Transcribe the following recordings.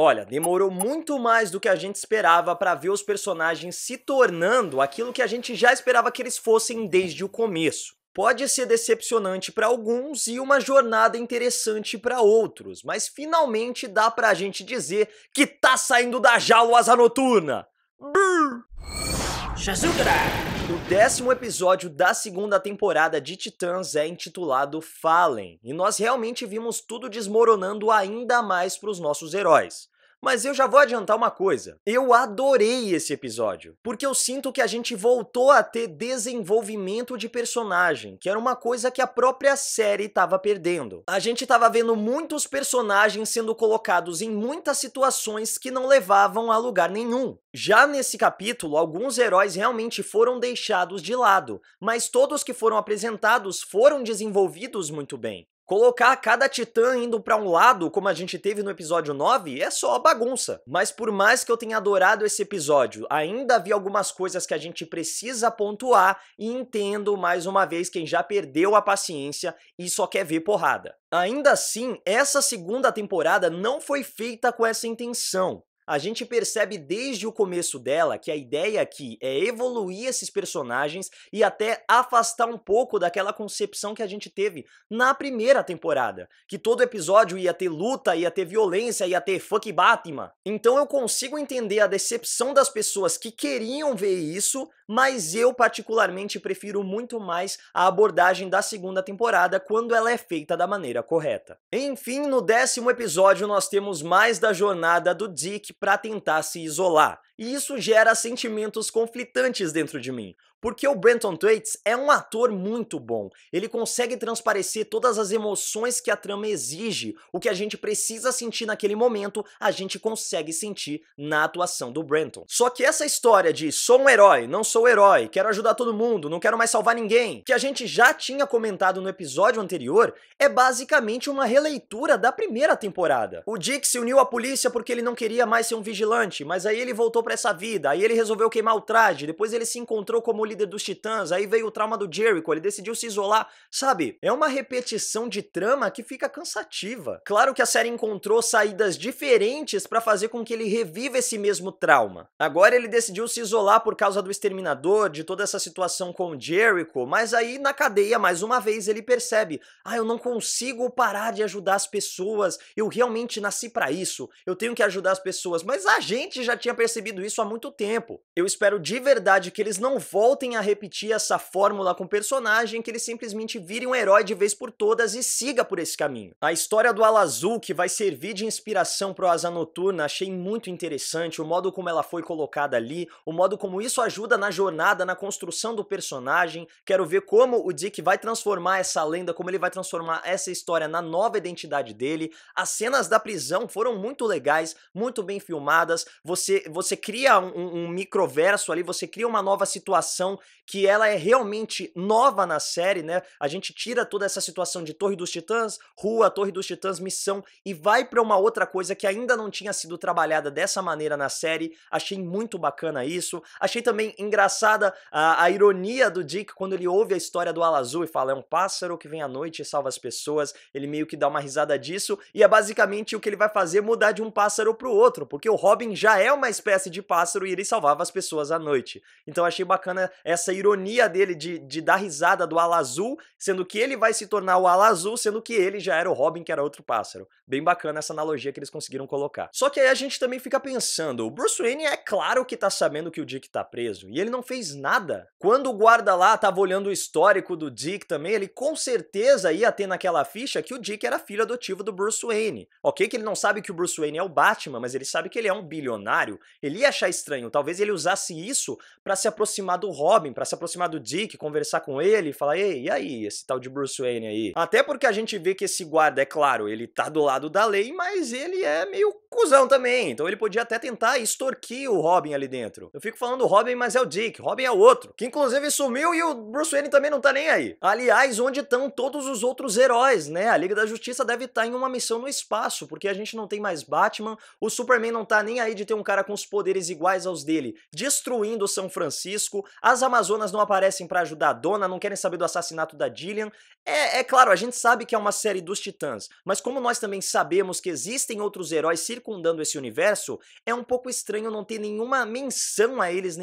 Olha, demorou muito mais do que a gente esperava para ver os personagens se tornando aquilo que a gente já esperava que eles fossem desde o começo. Pode ser decepcionante para alguns e uma jornada interessante para outros, mas finalmente dá pra gente dizer que tá saindo da jaula o Asa Noturna. Brrr. O 10º episódio da segunda temporada de Titãs é intitulado Fallen, e nós realmente vimos tudo desmoronando ainda mais para os nossos heróis. Mas eu já vou adiantar uma coisa, eu adorei esse episódio, porque eu sinto que a gente voltou a ter desenvolvimento de personagem, que era uma coisa que a própria série estava perdendo. A gente estava vendo muitos personagens sendo colocados em muitas situações que não levavam a lugar nenhum. Já nesse capítulo, alguns heróis realmente foram deixados de lado, mas todos que foram apresentados foram desenvolvidos muito bem. Colocar cada titã indo pra um lado, como a gente teve no episódio 9, é só bagunça. Mas por mais que eu tenha adorado esse episódio, ainda havia algumas coisas que a gente precisa pontuar e entendo, mais uma vez, quem já perdeu a paciência e só quer ver porrada. Ainda assim, essa segunda temporada não foi feita com essa intenção. A gente percebe desde o começo dela que a ideia aqui é evoluir esses personagens e até afastar um pouco daquela concepção que a gente teve na primeira temporada, que todo episódio ia ter luta, ia ter violência, ia ter fuck Batman. Então eu consigo entender a decepção das pessoas que queriam ver isso, mas eu particularmente prefiro muito mais a abordagem da segunda temporada quando ela é feita da maneira correta. Enfim, no 10º episódio nós temos mais da jornada do Dick para tentar se isolar, e isso gera sentimentos conflitantes dentro de mim. Porque o Brenton Thwaites é um ator muito bom, ele consegue transparecer todas as emoções que a trama exige, o que a gente precisa sentir naquele momento, a gente consegue sentir na atuação do Brenton. Só que essa história de sou um herói, não sou herói, quero ajudar todo mundo, não quero mais salvar ninguém, que a gente já tinha comentado no episódio anterior, é basicamente uma releitura da primeira temporada. O Dick se uniu à polícia porque ele não queria mais ser um vigilante, mas aí ele voltou pra essa vida, aí ele resolveu queimar o traje, depois ele se encontrou como líder dos Titãs, aí veio o trauma do Jericho, ele decidiu se isolar, sabe? É uma repetição de trama que fica cansativa. Claro que a série encontrou saídas diferentes pra fazer com que ele reviva esse mesmo trauma. Agora ele decidiu se isolar por causa do Exterminador, de toda essa situação com o Jericho, mas aí na cadeia, mais uma vez, ele percebe, eu não consigo parar de ajudar as pessoas, eu realmente nasci pra isso, eu tenho que ajudar as pessoas, mas a gente já tinha percebido isso há muito tempo. Eu espero de verdade que eles não voltem a repetir essa fórmula com o personagem, que ele simplesmente vire um herói de vez por todas e siga por esse caminho. A história do Ala Azul, que vai servir de inspiração pro Asa Noturna, achei muito interessante, o modo como ela foi colocada ali, o modo como isso ajuda na jornada, na construção do personagem. Quero ver como o Dick vai transformar essa lenda, como ele vai transformar essa história na nova identidade dele. As cenas da prisão foram muito legais, muito bem filmadas, você cria um microverso ali, você cria uma nova situação que ela é realmente nova na série, né? A gente tira toda essa situação de Torre dos Titãs, rua, Torre dos Titãs, missão, e vai pra uma outra coisa que ainda não tinha sido trabalhada dessa maneira na série. Achei muito bacana isso. Achei também engraçada a ironia do Dick quando ele ouve a história do Ala Azul e fala, é um pássaro que vem à noite e salva as pessoas. Ele meio que dá uma risada disso, e é basicamente o que ele vai fazer, mudar de um pássaro pro outro, porque o Robin já é uma espécie de pássaro e ele salvava as pessoas à noite. Então achei bacana essa ironia dele de dar risada do Ala Azul, sendo que ele vai se tornar o Ala Azul, sendo que ele já era o Robin, que era outro pássaro. Bem bacana essa analogia que eles conseguiram colocar. Só que aí a gente também fica pensando, o Bruce Wayne é claro que tá sabendo que o Dick tá preso, e ele não fez nada. Quando o guarda lá tava olhando o histórico do Dick também, ele com certeza ia ter naquela ficha que o Dick era filho adotivo do Bruce Wayne. Ok que ele não sabe que o Bruce Wayne é o Batman, mas ele sabe que ele é um bilionário. Ele ia achar estranho, talvez ele usasse isso pra se aproximar do Robin, pra se aproximar do Dick, conversar com ele e falar, ei, e aí, esse tal de Bruce Wayne aí? Até porque a gente vê que esse guarda, é claro, ele tá do lado da lei, mas ele é meio cuzão também, então ele podia até tentar extorquir o Robin ali dentro. Eu fico falando Robin, mas é o Dick, Robin é o outro, que inclusive sumiu e o Bruce Wayne também não tá nem aí. Aliás, onde estão todos os outros heróis, né? A Liga da Justiça deve estar em uma missão no espaço, porque a gente não tem mais Batman, o Superman não tá nem aí de ter um cara com os poderes iguais aos dele, destruindo São Francisco, as Amazonas não aparecem pra ajudar a Dona, não querem saber do assassinato da Gillian. É claro, a gente sabe que é uma série dos Titãs, mas como nós também sabemos que existem outros heróis circundando esse universo, é um pouco estranho não ter nenhuma menção a eles,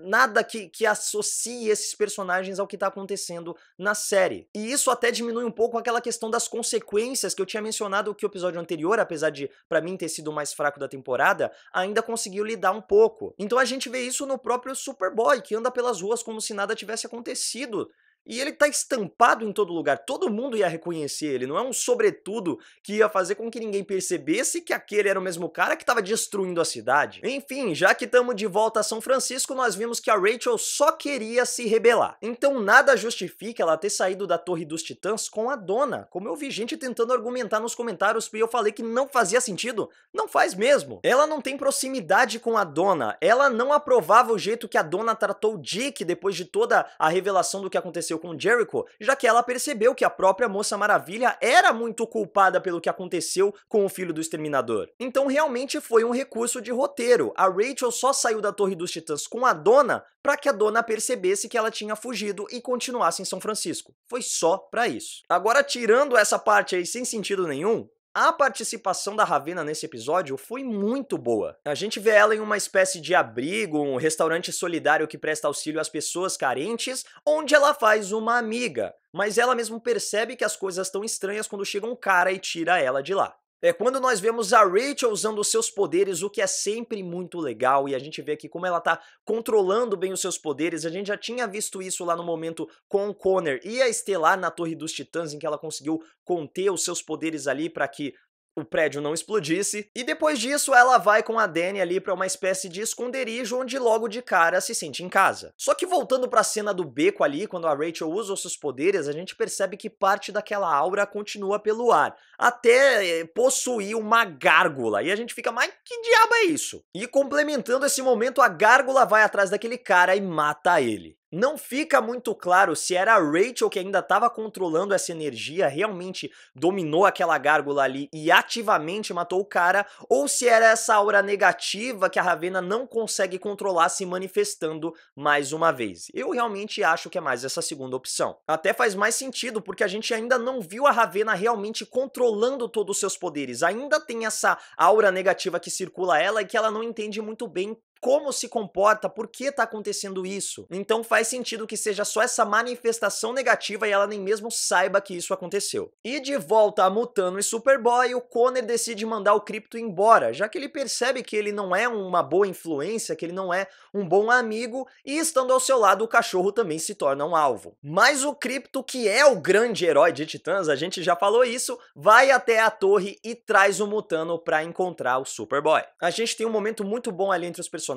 nada que associe esses personagens ao que tá acontecendo na série. E isso até diminui um pouco aquela questão das consequências que eu tinha mencionado que o episódio anterior, apesar de pra mim ter sido o mais fraco da temporada, ainda conseguiu lidar um pouco. Então a gente vê isso no próprio Superboy, que anda pelas ruas como se nada tivesse acontecido. E ele tá estampado em todo lugar, todo mundo ia reconhecer ele, não é um sobretudo que ia fazer com que ninguém percebesse que aquele era o mesmo cara que tava destruindo a cidade. Enfim, já que estamos de volta a São Francisco, nós vimos que a Rachel só queria se rebelar. Então nada justifica ela ter saído da Torre dos Titãs com a Donna, como eu vi gente tentando argumentar nos comentários e eu falei que não fazia sentido. Não faz mesmo. Ela não tem proximidade com a Donna, ela não aprovava o jeito que a Donna tratou o Dick depois de toda a revelação do que aconteceu com Jericho, já que ela percebeu que a própria Moça Maravilha era muito culpada pelo que aconteceu com o filho do Exterminador. Então realmente foi um recurso de roteiro. A Rachel só saiu da Torre dos Titãs com a Donna para que a Donna percebesse que ela tinha fugido e continuasse em São Francisco. Foi só pra isso. Agora, tirando essa parte aí sem sentido nenhum, a participação da Ravena nesse episódio foi muito boa. A gente vê ela em uma espécie de abrigo, um restaurante solidário que presta auxílio às pessoas carentes, onde ela faz uma amiga, mas ela mesmo percebe que as coisas estão estranhas quando chega um cara e tira ela de lá. É quando nós vemos a Rachel usando os seus poderes, o que é sempre muito legal, e a gente vê aqui como ela tá controlando bem os seus poderes. A gente já tinha visto isso lá no momento com o Connor e a Estelar na Torre dos Titãs, em que ela conseguiu conter os seus poderes ali para que o prédio não explodisse, e depois disso ela vai com a Dani ali pra uma espécie de esconderijo onde logo de cara se sente em casa. Só que voltando pra cena do beco ali, quando a Rachel usa os seus poderes, a gente percebe que parte daquela aura continua pelo ar, até possuir uma gárgula, e a gente fica, mas que diabo é isso? E complementando esse momento, a gárgula vai atrás daquele cara e mata ele. Não fica muito claro se era a Rachel que ainda estava controlando essa energia, realmente dominou aquela gárgula ali e ativamente matou o cara, ou se era essa aura negativa que a Ravena não consegue controlar se manifestando mais uma vez. Eu realmente acho que é mais essa segunda opção. Até faz mais sentido, porque a gente ainda não viu a Ravena realmente controlando todos os seus poderes. Ainda tem essa aura negativa que circula ela e que ela não entende muito bem como se comporta, por que tá acontecendo isso. Então faz sentido que seja só essa manifestação negativa e ela nem mesmo saiba que isso aconteceu. E de volta a Mutano e Superboy, o Connor decide mandar o Krypto embora, já que ele percebe que ele não é uma boa influência, que ele não é um bom amigo, e estando ao seu lado o cachorro também se torna um alvo. Mas o Krypto, que é o grande herói de Titãs, a gente já falou isso, vai até a torre e traz o Mutano pra encontrar o Superboy. A gente tem um momento muito bom ali entre os personagens.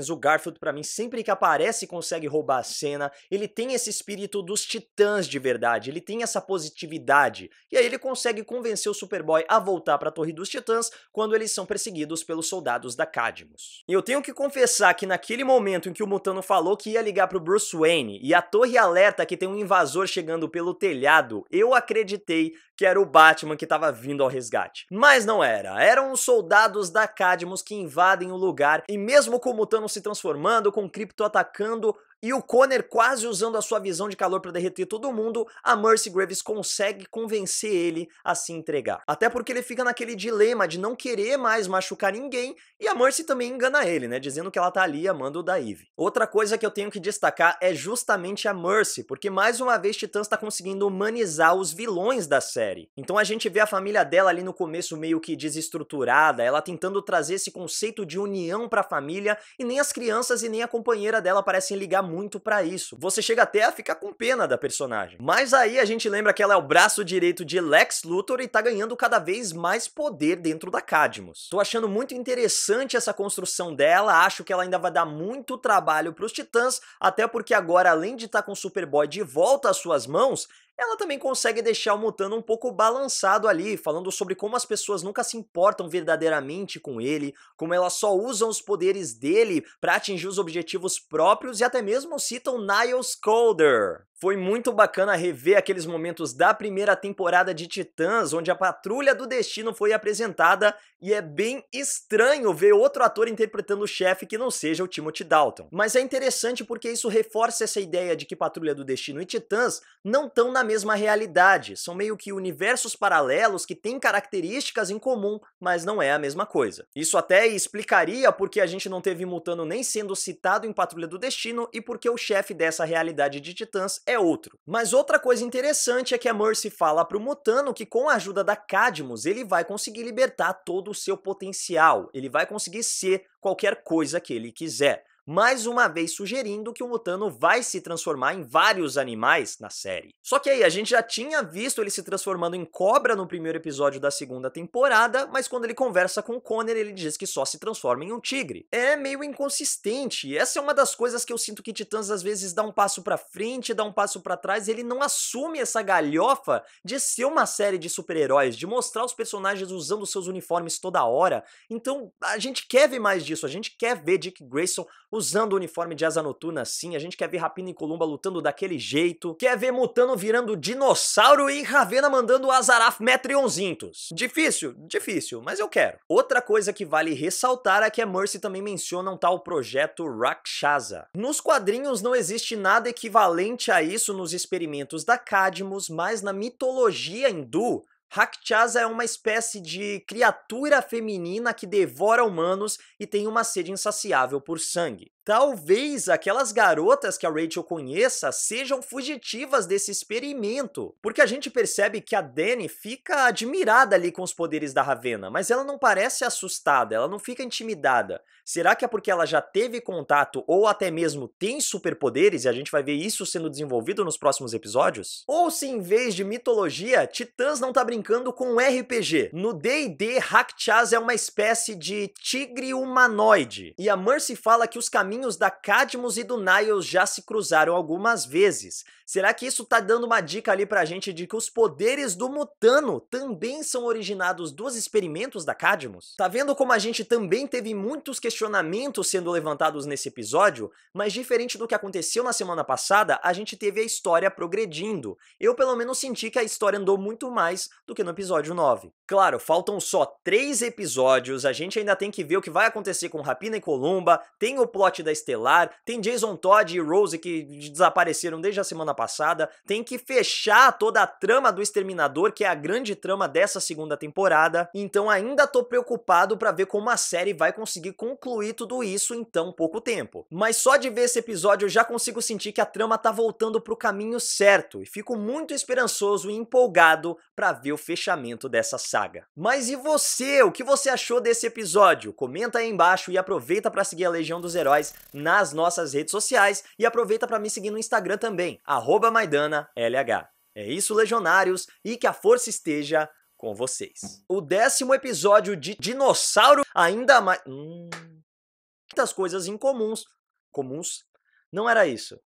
O Garfield, pra mim, sempre que aparece consegue roubar a cena. Ele tem esse espírito dos Titãs de verdade, ele tem essa positividade, e aí ele consegue convencer o Superboy a voltar pra Torre dos Titãs quando eles são perseguidos pelos soldados da Cadmus. E eu tenho que confessar que naquele momento em que o Mutano falou que ia ligar pro Bruce Wayne e a torre alerta que tem um invasor chegando pelo telhado, eu acreditei que era o Batman que estava vindo ao resgate. Mas não era, eram os soldados da Cadmus que invadem o lugar, e mesmo com o Mutano se transformando, com o Krypto atacando e o Connor quase usando a sua visão de calor para derreter todo mundo, a Mercy Graves consegue convencer ele a se entregar. Até porque ele fica naquele dilema de não querer mais machucar ninguém, e a Mercy também engana ele, né, dizendo que ela tá ali amando o Daiv. Outra coisa que eu tenho que destacar é justamente a Mercy, porque mais uma vez Titãs tá conseguindo humanizar os vilões da série. Então a gente vê a família dela ali no começo meio que desestruturada, ela tentando trazer esse conceito de união pra família, e nem as crianças e nem a companheira dela parecem ligar muito pra isso. Você chega até a ficar com pena da personagem. Mas aí a gente lembra que ela é o braço direito de Lex Luthor e tá ganhando cada vez mais poder dentro da Cadmus. Tô achando muito interessante essa construção dela, acho que ela ainda vai dar muito trabalho pros Titãs, até porque agora, além de estar com o Superboy de volta às suas mãos, ela também consegue deixar o Mutano um pouco balançado ali, falando sobre como as pessoas nunca se importam verdadeiramente com ele, como elas só usam os poderes dele para atingir os objetivos próprios e até mesmo citam Niles Caulder. Foi muito bacana rever aqueles momentos da primeira temporada de Titãs, onde a Patrulha do Destino foi apresentada, e é bem estranho ver outro ator interpretando o chefe que não seja o Timothy Dalton. Mas é interessante porque isso reforça essa ideia de que Patrulha do Destino e Titãs não estão na mesma realidade, são meio que universos paralelos que têm características em comum, mas não é a mesma coisa. Isso até explicaria porque a gente não teve Mutano nem sendo citado em Patrulha do Destino e porque o chefe dessa realidade de Titãs é outro. Mas outra coisa interessante é que a Mercy fala pro Mutano que com a ajuda da Cadmus ele vai conseguir libertar todo o seu potencial, ele vai conseguir ser qualquer coisa que ele quiser. Mais uma vez sugerindo que o Mutano vai se transformar em vários animais na série. Só que aí, a gente já tinha visto ele se transformando em cobra no primeiro episódio da segunda temporada, mas quando ele conversa com o Connor, ele diz que só se transforma em um tigre. É meio inconsistente, essa é uma das coisas que eu sinto que Titãs às vezes dá um passo pra frente, dá um passo pra trás, ele não assume essa galhofa de ser uma série de super-heróis, de mostrar os personagens usando seus uniformes toda hora. Então, a gente quer ver mais disso, a gente quer ver Dick Grayson usando o uniforme de Asa Noturna assim, a gente quer ver Rapina e Columba lutando daquele jeito, quer ver Mutano virando dinossauro e Ravena mandando Azarath Metrionzintos. Difícil? Difícil, mas eu quero. Outra coisa que vale ressaltar é que a Mercy também menciona um tal projeto Rakshasa. Nos quadrinhos não existe nada equivalente a isso nos experimentos da Cadmus, mas na mitologia hindu, Rakshasa é uma espécie de criatura feminina que devora humanos e tem uma sede insaciável por sangue. Talvez aquelas garotas que a Rachel conheça sejam fugitivas desse experimento, porque a gente percebe que a Dani fica admirada ali com os poderes da Ravena, mas ela não parece assustada, ela não fica intimidada. Será que é porque ela já teve contato ou até mesmo tem superpoderes e a gente vai ver isso sendo desenvolvido nos próximos episódios? Ou se em vez de mitologia, Titãs não tá brincando com um RPG? No D&D, Rakshasa é uma espécie de tigre humanoide, e a Mercy fala que os caminhos da Cadmus e do Niles já se cruzaram algumas vezes. Será que isso tá dando uma dica ali pra gente de que os poderes do Mutano também são originados dos experimentos da Cadmus? Tá vendo como a gente também teve muitos questionamentos sendo levantados nesse episódio, mas diferente do que aconteceu na semana passada, a gente teve a história progredindo. Eu pelo menos senti que a história andou muito mais do que no episódio 9. Claro, faltam só 3 episódios, a gente ainda tem que ver o que vai acontecer com Rapina e Columba, tem o plot da Estelar, tem Jason Todd e Rose que desapareceram desde a semana passada, tem que fechar toda a trama do Exterminador, que é a grande trama dessa segunda temporada, então ainda tô preocupado pra ver como a série vai conseguir concluir tudo isso em tão pouco tempo. Mas só de ver esse episódio eu já consigo sentir que a trama tá voltando pro caminho certo, e fico muito esperançoso e empolgado pra ver o fechamento dessa saga. Mas e você? O que você achou desse episódio? Comenta aí embaixo e aproveita pra seguir a Legião dos Heróis nas nossas redes sociais e aproveita para me seguir no Instagram também, @MaidannaLH. É isso, legionários, e que a força esteja com vocês. O 10º episódio de Dinossauro ainda mais... muitas coisas incomuns. Comuns? Não era isso.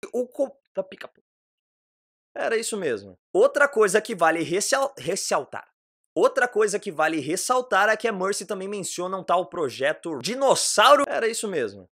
Da pica-pau. Era isso mesmo. Outra coisa que vale ressaltar. Outra coisa que vale ressaltar é que a Mercy também menciona um tal projeto Dinossauro. Era isso mesmo.